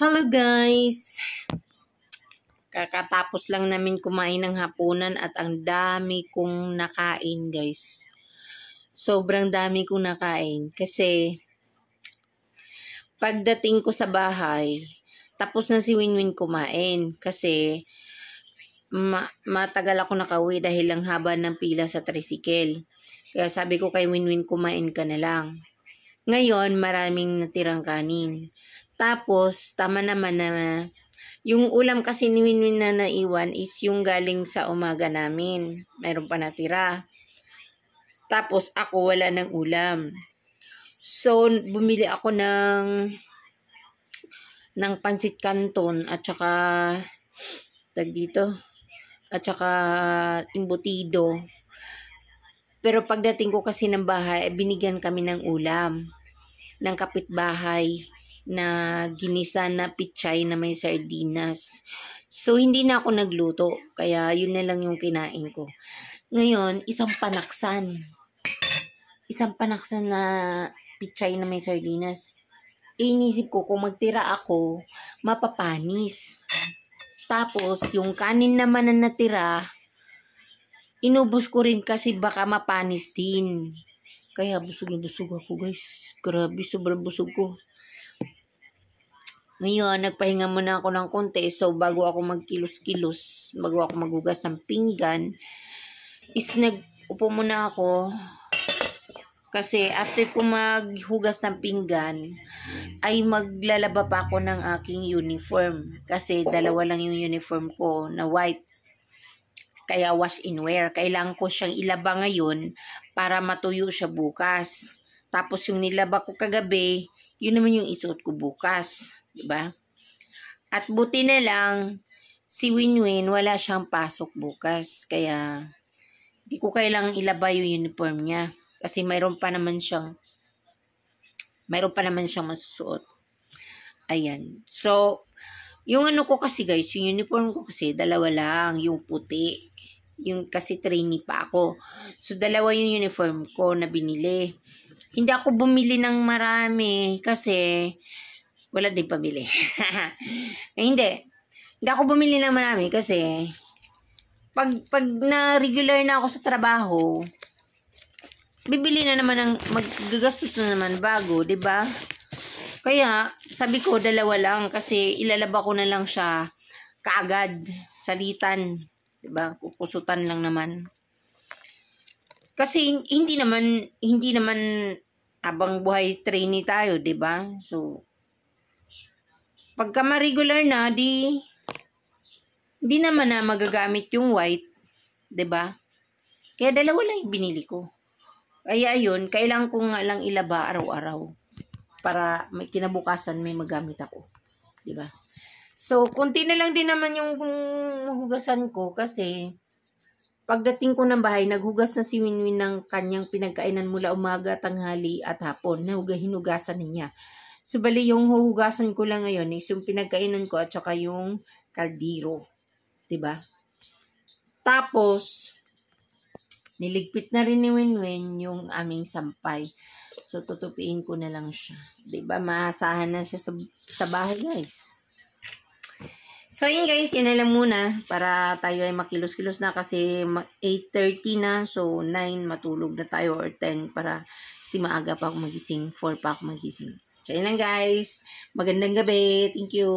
Hello guys! Kakatapos lang namin kumain ng hapunan at ang dami kong nakain guys. Sobrang dami kong nakain kasi pagdating ko sa bahay, tapos na si Winwin kumain kasi matagal ako nakauwi dahil lang haba ng pila sa tricycle. Kaya sabi ko kay Winwin kumain ka na lang. Ngayon maraming natirang kanin. Tapos tama naman na yung ulam kasi ni Winwin na naiwan is yung galing sa umaga namin. Mayroon pa natira. Tapos ako wala ng ulam. So bumili ako ng pansit canton at saka embutido. Pero pagdating ko kasi ng bahay, binigyan kami ng ulam ng kapitbahay na ginisa na pichay na may sardinas. So, hindi na ako nagluto. Kaya, yun na lang yung kinain ko. Ngayon, isang panaksan. Isang panaksan na pichay na may sardinas. Inisip ko, kung magtira ako, mapapanis. Tapos, yung kanin naman na natira, inubos ko rin kasi baka mapanis din. Kaya busog na busog ako guys. Grabe, sobrang busog ko. Ngayon, nagpahinga muna ako ng konti. So, bago ako magkilos-kilos, bago ako maghugas ng pinggan, is nag-upo muna ako. Kasi after ko maghugas ng pinggan, ay maglalaba pa ako ng aking uniform. Kasi dalawa lang yung uniform ko na white. Kaya wash and wear. Kailangan ko siyang ilaba ngayon para matuyo siya bukas. Tapos yung nilaba ko kagabi, yun naman yung isuot ko bukas. Diba? At buti na lang, si Winwin wala siyang pasok bukas. Kaya, di ko kailangang ilaba yung uniform niya. Kasi mayroon pa naman siyang masusuot. Ayan. So, yung ano ko kasi guys, yung uniform ko kasi, dalawa lang, yung puti. Yung kasi trainee pa ako. So, dalawa yung uniform ko na binili. Hindi ako bumili ng marami kasi wala din pabili. Hindi ako bumili ng marami kasi pag na regular na ako sa trabaho, bibili na naman ng maggagastos na naman bago, 'di ba? Kaya sabi ko dalawa lang kasi ilalaba ko na lang siya kaagad, salitan, 'di ba? Kukusutan lang naman. Kasi hindi naman habang buhay trainee tayo, 'di ba? So pagka ma-regular na, di naman na magagamit yung white, 'di ba? Kaya dalawa lang yung binili ko. Kaya ayun, kailangan ko nga lang ilaba araw-araw para may kinabukasan may magamit ako, 'di ba? So, konti na lang din naman yung hugasan ko kasi pagdating ko ng bahay, naghugas na si Winwin ng kanyang pinagkainan mula umaga, tanghali at hapon. Hinugasan niya. So, bali yung huhugasan ko lang ngayon is yung pinagkainan ko at saka yung kaldero. 'Di ba? Tapos, niligpit na rin ni Winwin yung aming sampay. So, tutupiin ko na lang siya. 'Di ba? Maasahan na siya sa bahay, guys. So, yun guys, yun na lang muna para tayo ay makilos-kilos na kasi 8:30 na. So, 9 matulog na tayo or 10 para maaga pa ako magising, 4 pa ako magising. So, yun lang guys. Magandang gabi. Thank you.